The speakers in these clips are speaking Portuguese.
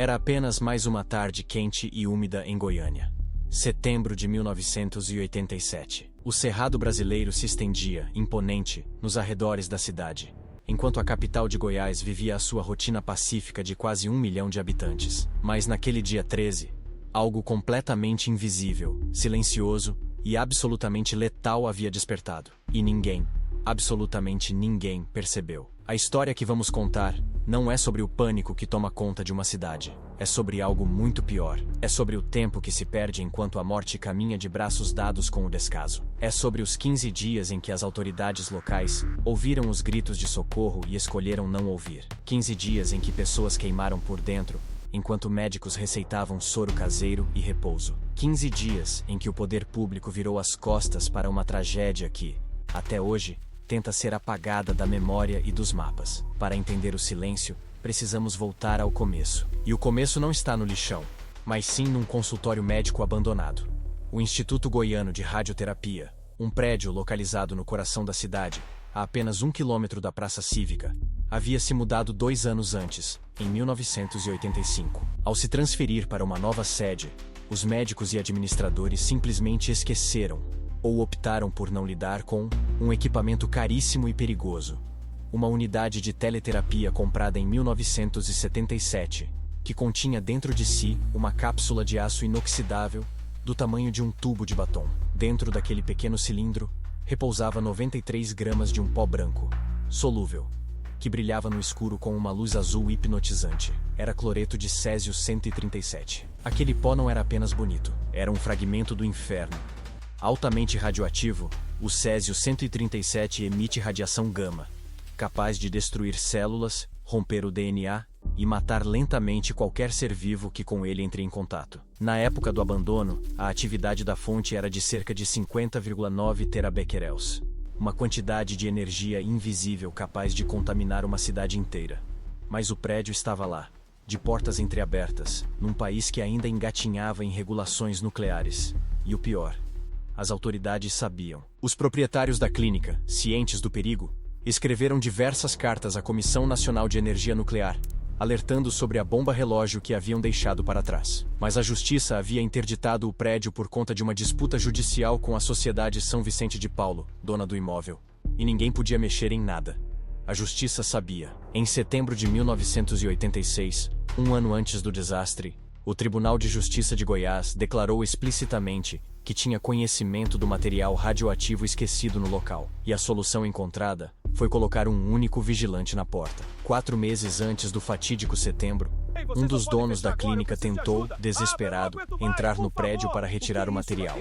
Era apenas mais uma tarde quente e úmida em Goiânia. Setembro de 1987. O Cerrado brasileiro se estendia, imponente, nos arredores da cidade, enquanto a capital de Goiás vivia a sua rotina pacífica de quase 1 milhão de habitantes. Mas naquele dia 13, algo completamente invisível, silencioso e absolutamente letal havia despertado. E ninguém, absolutamente ninguém, percebeu. A história que vamos contar não é sobre o pânico que toma conta de uma cidade. É sobre algo muito pior. É sobre o tempo que se perde enquanto a morte caminha de braços dados com o descaso. É sobre os 15 dias em que as autoridades locais ouviram os gritos de socorro e escolheram não ouvir. 15 dias em que pessoas queimaram por dentro, enquanto médicos receitavam soro caseiro e repouso. 15 dias em que o poder público virou as costas para uma tragédia que, até hoje, tenta ser apagada da memória e dos mapas. Para entender o silêncio, precisamos voltar ao começo. E o começo não está no lixão, mas sim num consultório médico abandonado. O Instituto Goiano de Radioterapia, um prédio localizado no coração da cidade, a apenas 1 quilômetro da Praça Cívica, havia se mudado 2 anos antes, em 1985. Ao se transferir para uma nova sede, os médicos e administradores simplesmente esqueceram ou optaram por não lidar com um equipamento caríssimo e perigoso. Uma unidade de teleterapia comprada em 1977, que continha dentro de si uma cápsula de aço inoxidável do tamanho de um tubo de batom. Dentro daquele pequeno cilindro, repousava 93 gramas de um pó branco, solúvel, que brilhava no escuro com uma luz azul hipnotizante. Era cloreto de césio 137. Aquele pó não era apenas bonito, era um fragmento do inferno. Altamente radioativo, o césio 137 emite radiação gama, capaz de destruir células, romper o DNA e matar lentamente qualquer ser vivo que com ele entre em contato. Na época do abandono, a atividade da fonte era de cerca de 50,9 terabecquerels, uma quantidade de energia invisível capaz de contaminar uma cidade inteira. Mas o prédio estava lá, de portas entreabertas, num país que ainda engatinhava em regulações nucleares. E o pior, as autoridades sabiam. Os proprietários da clínica, cientes do perigo, escreveram diversas cartas à Comissão Nacional de Energia Nuclear, alertando sobre a bomba relógio que haviam deixado para trás. Mas a justiça havia interditado o prédio por conta de uma disputa judicial com a Sociedade São Vicente de Paulo, dona do imóvel. E ninguém podia mexer em nada. A justiça sabia. Em setembro de 1986, um ano antes do desastre, o Tribunal de Justiça de Goiás declarou explicitamente que tinha conhecimento do material radioativo esquecido no local. E a solução encontrada foi colocar um único vigilante na porta. 4 meses antes do fatídico setembro, um dos donos da clínica tentou, desesperado, entrar no prédio para retirar o material.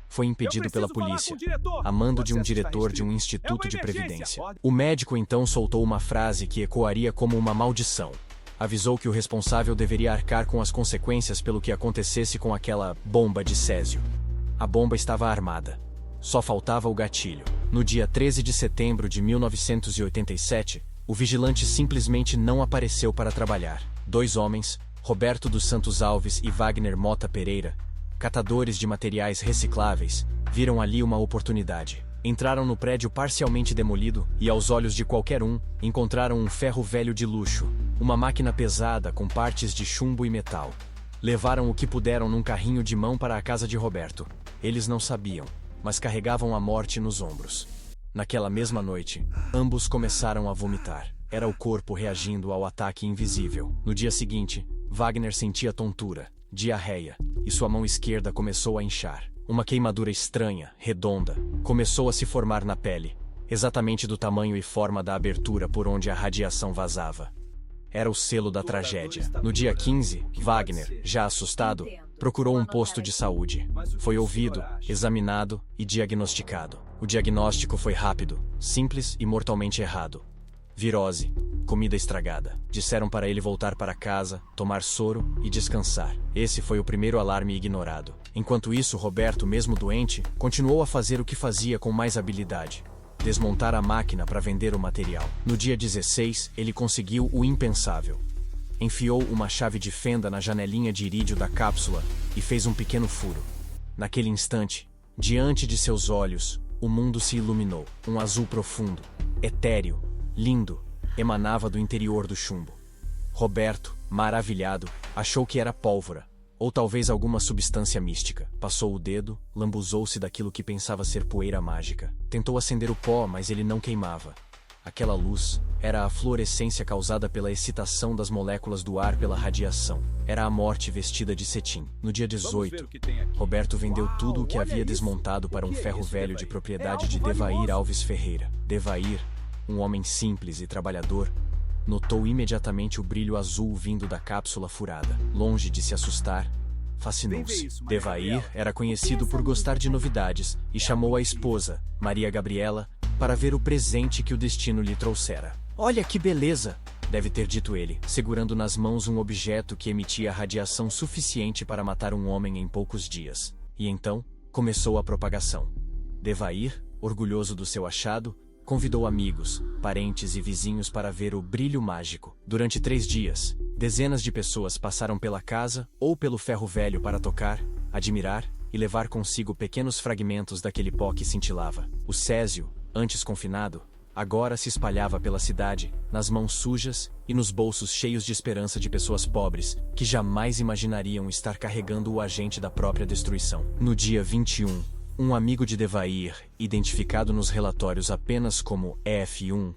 Foi impedido pela polícia, a mando de um diretor de um instituto de previdência. O médico então soltou uma frase que ecoaria como uma maldição. Avisou que o responsável deveria arcar com as consequências pelo que acontecesse com aquela bomba de césio. A bomba estava armada. Só faltava o gatilho. No dia 13 de setembro de 1987, o vigilante simplesmente não apareceu para trabalhar. 2 homens, Roberto dos Santos Alves e Wagner Mota Pereira, catadores de materiais recicláveis, viram ali uma oportunidade. Entraram no prédio parcialmente demolido e, aos olhos de qualquer um, encontraram um ferro velho de luxo, uma máquina pesada com partes de chumbo e metal. Levaram o que puderam num carrinho de mão para a casa de Roberto. Eles não sabiam, mas carregavam a morte nos ombros. Naquela mesma noite, ambos começaram a vomitar. Era o corpo reagindo ao ataque invisível. No dia seguinte, Wagner sentia tontura, diarreia, e sua mão esquerda começou a inchar. Uma queimadura estranha, redonda, começou a se formar na pele, exatamente do tamanho e forma da abertura por onde a radiação vazava. Era o selo da tragédia. No dia 15, Wagner, já assustado, procurou um posto de saúde. Foi ouvido, examinado e diagnosticado. O diagnóstico foi rápido, simples e mortalmente errado. Virose, comida estragada. Disseram para ele voltar para casa, tomar soro e descansar. Esse foi o primeiro alarme ignorado. Enquanto isso, Roberto, mesmo doente, continuou a fazer o que fazia com mais habilidade: desmontar a máquina para vender o material. No dia 16, ele conseguiu o impensável. Enfiou uma chave de fenda na janelinha de irídio da cápsula e fez um pequeno furo. Naquele instante, diante de seus olhos, o mundo se iluminou. Um azul profundo, etéreo, lindo, emanava do interior do chumbo. Roberto, Maravilhado, achou que era pólvora, ou talvez alguma substância mística. Passou o dedo, lambuzou-se daquilo que pensava ser poeira mágica. Tentou acender o pó, mas ele não queimava. Aquela luz era a fluorescência causada pela excitação das moléculas do ar pela radiação. Era a morte vestida de cetim. No dia 18, Roberto vendeu tudo o que havia desmontado para um ferro velho de propriedade de Devair Alves Ferreira. Devair, um homem simples e trabalhador, notou imediatamente o brilho azul vindo da cápsula furada. Longe de se assustar, fascinou-se. Devair era conhecido por gostar de novidades e chamou a esposa, Maria Gabriela, para ver o presente que o destino lhe trouxera. "Olha que beleza!" deve ter dito ele, segurando nas mãos um objeto que emitia radiação suficiente para matar um homem em poucos dias. E então, começou a propagação. Devair, orgulhoso do seu achado, convidou amigos, parentes e vizinhos para ver o brilho mágico. Durante 3 dias, dezenas de pessoas passaram pela casa ou pelo ferro velho para tocar, admirar e levar consigo pequenos fragmentos daquele pó que cintilava. O césio, antes confinado, agora se espalhava pela cidade, nas mãos sujas e nos bolsos cheios de esperança de pessoas pobres, que jamais imaginariam estar carregando o agente da própria destruição. No dia 21, um amigo de Devair, identificado nos relatórios apenas como EF1,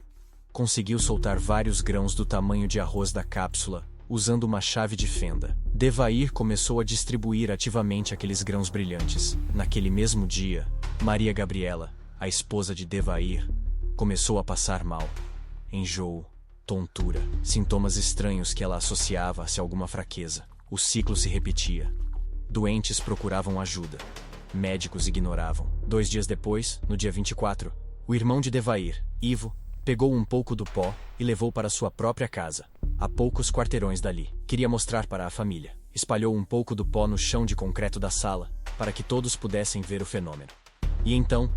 conseguiu soltar vários grãos do tamanho de arroz da cápsula, usando uma chave de fenda. Devair começou a distribuir ativamente aqueles grãos brilhantes. Naquele mesmo dia, Maria Gabriela, a esposa de Devair, começou a passar mal. Enjoo, tontura, sintomas estranhos que ela associava-se a alguma fraqueza. O ciclo se repetia. Doentes procuravam ajuda. Médicos ignoravam. 2 dias depois, no dia 24, o irmão de Devair, Ivo, pegou um pouco do pó e levou para sua própria casa, a poucos quarteirões dali. Queria mostrar para a família. Espalhou um pouco do pó no chão de concreto da sala, para que todos pudessem ver o fenômeno. E então,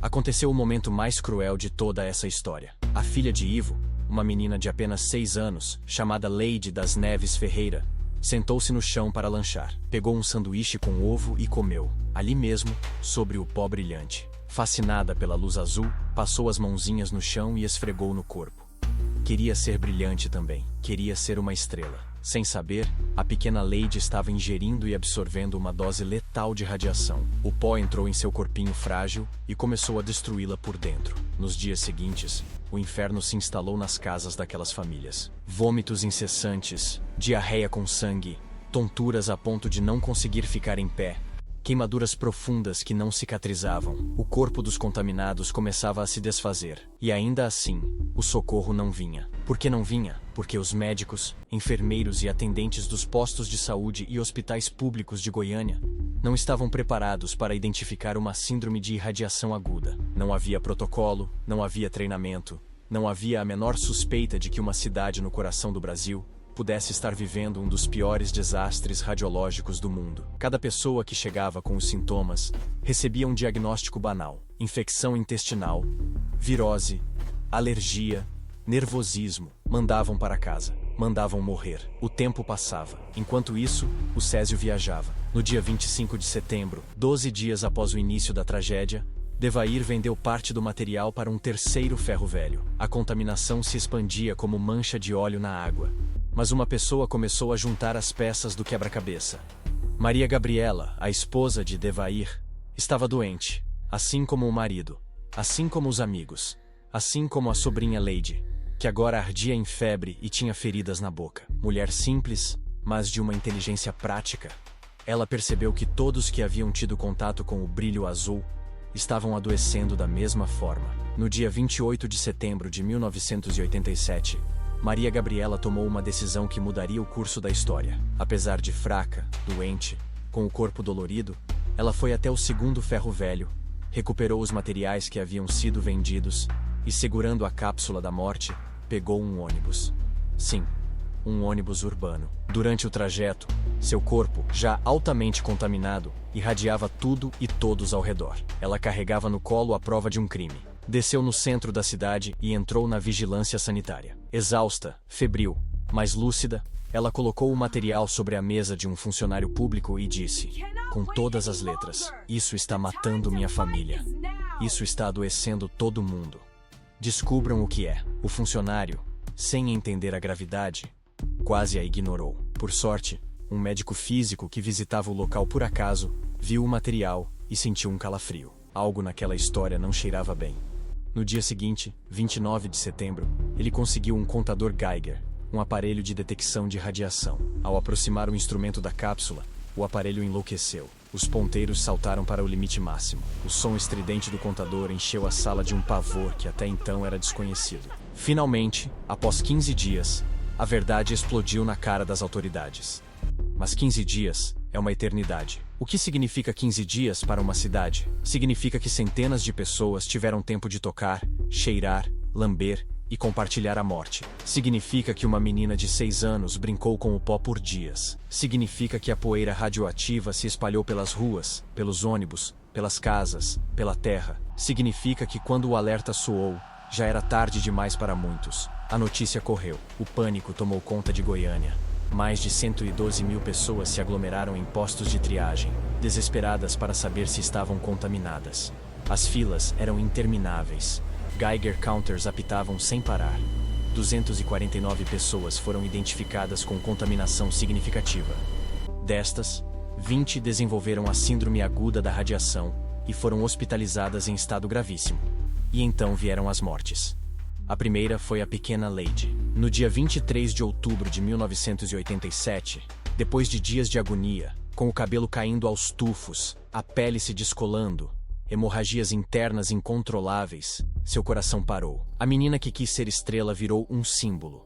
aconteceu o momento mais cruel de toda essa história. A filha de Ivo, uma menina de apenas 6 anos, chamada Leide das Neves Ferreira, sentou-se no chão para lanchar. Pegou um sanduíche com ovo e comeu, ali mesmo, sobre o pó brilhante. Fascinada pela luz azul, passou as mãozinhas no chão e esfregou no corpo. Queria ser brilhante também. Queria ser uma estrela. Sem saber, a pequena Leide estava ingerindo e absorvendo uma dose letal de radiação. O pó entrou em seu corpinho frágil e começou a destruí-la por dentro. Nos dias seguintes, o inferno se instalou nas casas daquelas famílias. Vômitos incessantes, diarreia com sangue, tonturas a ponto de não conseguir ficar em pé, queimaduras profundas que não cicatrizavam. O corpo dos contaminados começava a se desfazer. E ainda assim, o socorro não vinha. Por que não vinha? Porque os médicos, enfermeiros e atendentes dos postos de saúde e hospitais públicos de Goiânia não estavam preparados para identificar uma síndrome de irradiação aguda. Não havia protocolo, não havia treinamento, não havia a menor suspeita de que uma cidade no coração do Brasil pudesse estar vivendo um dos piores desastres radiológicos do mundo. Cada pessoa que chegava com os sintomas recebia um diagnóstico banal: infecção intestinal, virose, alergia, nervosismo. Mandavam para casa, mandavam morrer. O tempo passava. Enquanto isso, o Césio viajava. No dia 25 de setembro, 12 dias após o início da tragédia, Devair vendeu parte do material para um terceiro ferro velho. A contaminação se expandia como mancha de óleo na água. Mas uma pessoa começou a juntar as peças do quebra-cabeça. Maria Gabriela, a esposa de Devair, estava doente, assim como o marido, assim como os amigos, assim como a sobrinha Leide, que agora ardia em febre e tinha feridas na boca. Mulher simples, mas de uma inteligência prática, ela percebeu que todos que haviam tido contato com o brilho azul estavam adoecendo da mesma forma. No dia 28 de setembro de 1987, Maria Gabriela tomou uma decisão que mudaria o curso da história. Apesar de fraca, doente, com o corpo dolorido, ela foi até o segundo ferro velho, recuperou os materiais que haviam sido vendidos e, segurando a cápsula da morte, pegou um ônibus. Sim, um ônibus urbano. Durante o trajeto, seu corpo, já altamente contaminado, irradiava tudo e todos ao redor. Ela carregava no colo a prova de um crime. Desceu no centro da cidade e entrou na vigilância sanitária. Exausta, febril, mas lúcida, ela colocou o material sobre a mesa de um funcionário público e disse, com todas as letras: "Isso está matando minha família. Isso está adoecendo todo mundo. Descubram o que é." O funcionário, sem entender a gravidade, quase a ignorou. Por sorte, um médico físico que visitava o local por acaso viu o material e sentiu um calafrio. Algo naquela história não cheirava bem. No dia seguinte, 29 de setembro, ele conseguiu um contador Geiger, um aparelho de detecção de radiação. Ao aproximar o instrumento da cápsula, o aparelho enlouqueceu. Os ponteiros saltaram para o limite máximo. O som estridente do contador encheu a sala de um pavor que até então era desconhecido. Finalmente, após 15 dias, a verdade explodiu na cara das autoridades. Mas 15 dias é uma eternidade. O que significa 15 dias para uma cidade? Significa que centenas de pessoas tiveram tempo de tocar, cheirar, lamber e compartilhar a morte. Significa que uma menina de 6 anos brincou com o pó por dias. Significa que a poeira radioativa se espalhou pelas ruas, pelos ônibus, pelas casas, pela terra. Significa que quando o alerta soou, já era tarde demais para muitos. A notícia correu. O pânico tomou conta de Goiânia. Mais de 112 mil pessoas se aglomeraram em postos de triagem, desesperadas para saber se estavam contaminadas. As filas eram intermináveis. Geiger counters apitavam sem parar. 249 pessoas foram identificadas com contaminação significativa. Destas, 20 desenvolveram a síndrome aguda da radiação e foram hospitalizadas em estado gravíssimo. E então vieram as mortes. A primeira foi a pequena Lady. No dia 23 de outubro de 1987, depois de dias de agonia, com o cabelo caindo aos tufos, a pele se descolando, hemorragias internas incontroláveis, seu coração parou. A menina que quis ser estrela virou um símbolo.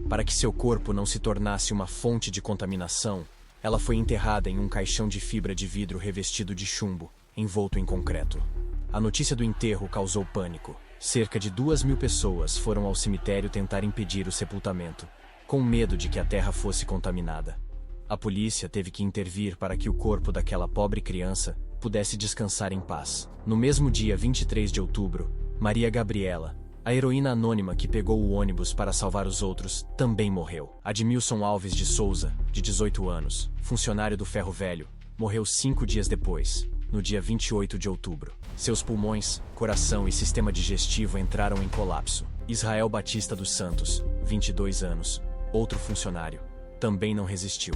Para que seu corpo não se tornasse uma fonte de contaminação, ela foi enterrada em um caixão de fibra de vidro revestido de chumbo, envolto em concreto. A notícia do enterro causou pânico. Cerca de 2.000 pessoas foram ao cemitério tentar impedir o sepultamento, com medo de que a terra fosse contaminada. A polícia teve que intervir para que o corpo daquela pobre criança pudesse descansar em paz. No mesmo dia 23 de outubro, Maria Gabriela, a heroína anônima que pegou o ônibus para salvar os outros, também morreu. Admilson Alves de Souza, de 18 anos, funcionário do Ferro Velho, morreu 5 dias depois, no dia 28 de outubro. Seus pulmões, coração e sistema digestivo entraram em colapso. Israel Batista dos Santos, 22 anos, outro funcionário, também não resistiu.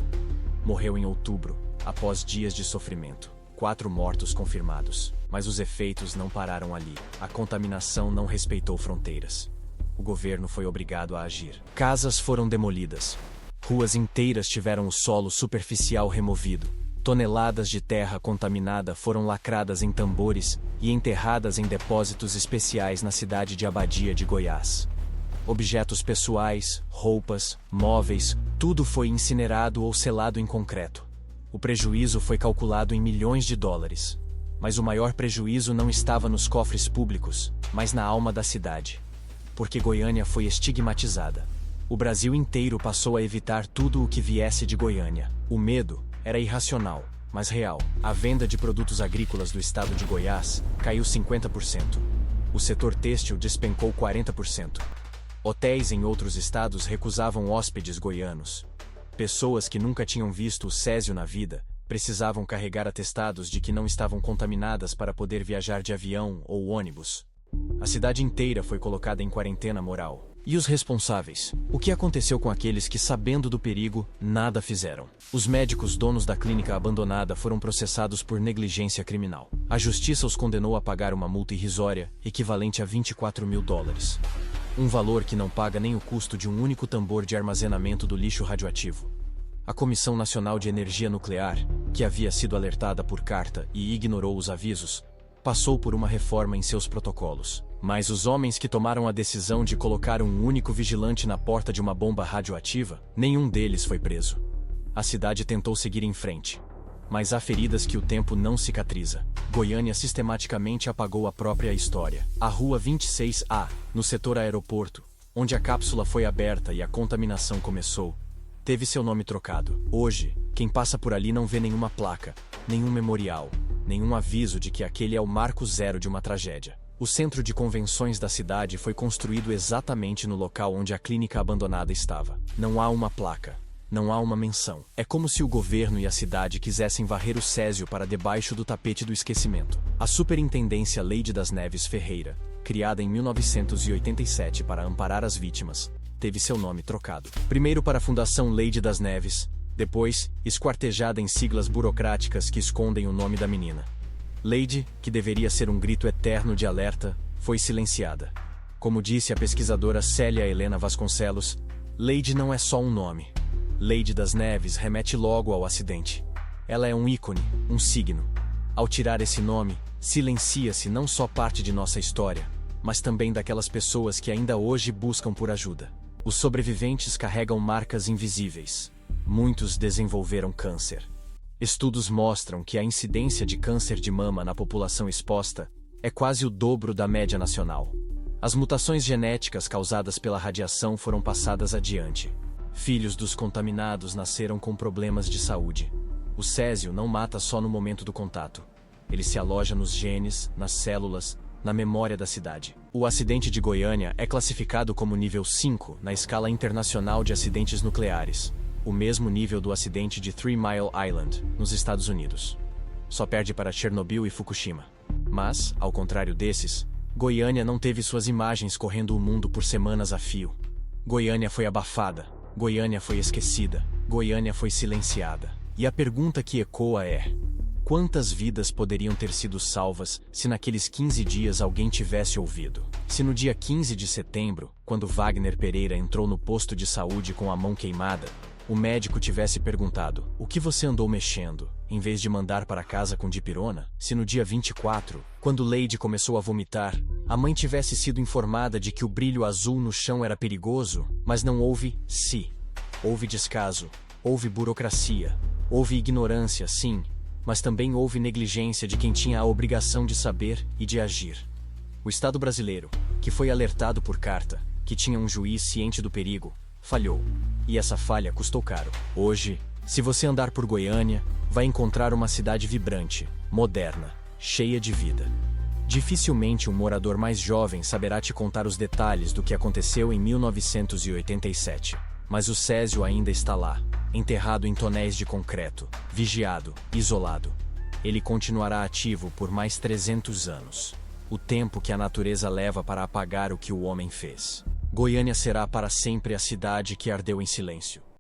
Morreu em outubro, após dias de sofrimento. 4 mortos confirmados, mas os efeitos não pararam ali. A contaminação não respeitou fronteiras. O governo foi obrigado a agir. Casas foram demolidas. Ruas inteiras tiveram o solo superficial removido. Toneladas de terra contaminada foram lacradas em tambores e enterradas em depósitos especiais na cidade de Abadia de Goiás. Objetos pessoais, roupas, móveis, tudo foi incinerado ou selado em concreto. O prejuízo foi calculado em milhões de dólares. Mas o maior prejuízo não estava nos cofres públicos, mas na alma da cidade. Porque Goiânia foi estigmatizada. O Brasil inteiro passou a evitar tudo o que viesse de Goiânia. O medo era irracional, mas real. A venda de produtos agrícolas do estado de Goiás caiu 50%. O setor têxtil despencou 40%. Hotéis em outros estados recusavam hóspedes goianos. Pessoas que nunca tinham visto o césio na vida precisavam carregar atestados de que não estavam contaminadas para poder viajar de avião ou ônibus. A cidade inteira foi colocada em quarentena moral. E os responsáveis? O que aconteceu com aqueles que, sabendo do perigo, nada fizeram? Os médicos donos da clínica abandonada foram processados por negligência criminal. A justiça os condenou a pagar uma multa irrisória, equivalente a 24 mil dólares. Um valor que não paga nem o custo de um único tambor de armazenamento do lixo radioativo. A Comissão Nacional de Energia Nuclear, que havia sido alertada por carta e ignorou os avisos, passou por uma reforma em seus protocolos. Mas os homens que tomaram a decisão de colocar um único vigilante na porta de uma bomba radioativa, nenhum deles foi preso. A cidade tentou seguir em frente. Mas há feridas que o tempo não cicatriza. Goiânia sistematicamente apagou a própria história. A Rua 26A, no setor aeroporto, onde a cápsula foi aberta e a contaminação começou, teve seu nome trocado. Hoje, quem passa por ali não vê nenhuma placa, nenhum memorial, nenhum aviso de que aquele é o marco zero de uma tragédia. O centro de convenções da cidade foi construído exatamente no local onde a clínica abandonada estava. Não há uma placa, não há uma menção. É como se o governo e a cidade quisessem varrer o césio para debaixo do tapete do esquecimento. A Superintendência Leide das Neves Ferreira, criada em 1987 para amparar as vítimas, teve seu nome trocado. Primeiro para a Fundação Leide das Neves, depois esquartejada em siglas burocráticas que escondem o nome da menina. Leide, que deveria ser um grito eterno de alerta, foi silenciada. Como disse a pesquisadora Célia Helena Vasconcelos, Leide não é só um nome. Leide das Neves remete logo ao acidente. Ela é um ícone, um signo. Ao tirar esse nome, silencia-se não só parte de nossa história, mas também daquelas pessoas que ainda hoje buscam por ajuda. Os sobreviventes carregam marcas invisíveis. Muitos desenvolveram câncer. Estudos mostram que a incidência de câncer de mama na população exposta é quase o dobro da média nacional. As mutações genéticas causadas pela radiação foram passadas adiante. Filhos dos contaminados nasceram com problemas de saúde. O césio não mata só no momento do contato. Ele se aloja nos genes, nas células, na memória da cidade. O acidente de Goiânia é classificado como nível 5 na escala internacional de acidentes nucleares, o mesmo nível do acidente de Three Mile Island, nos Estados Unidos. Só perde para Chernobyl e Fukushima. Mas, ao contrário desses, Goiânia não teve suas imagens correndo o mundo por semanas a fio. Goiânia foi abafada, Goiânia foi esquecida, Goiânia foi silenciada. E a pergunta que ecoa é: quantas vidas poderiam ter sido salvas se naqueles 15 dias alguém tivesse ouvido? Se no dia 15 de setembro, quando Wagner Pereira entrou no posto de saúde com a mão queimada, o médico tivesse perguntado: o que você andou mexendo? Em vez de mandar para casa com dipirona? Se no dia 24, quando Leide começou a vomitar, a mãe tivesse sido informada de que o brilho azul no chão era perigoso, mas não houve se. Houve descaso, houve burocracia, houve ignorância, sim, mas também houve negligência de quem tinha a obrigação de saber e de agir. O Estado brasileiro, que foi alertado por carta, que tinha um juiz ciente do perigo, falhou. E essa falha custou caro. Hoje, se você andar por Goiânia, vai encontrar uma cidade vibrante, moderna, cheia de vida. Dificilmente um morador mais jovem saberá te contar os detalhes do que aconteceu em 1987. Mas o césio ainda está lá, enterrado em tonéis de concreto, vigiado, isolado. Ele continuará ativo por mais 300 anos. O tempo que a natureza leva para apagar o que o homem fez. Goiânia será para sempre a cidade que ardeu em silêncio.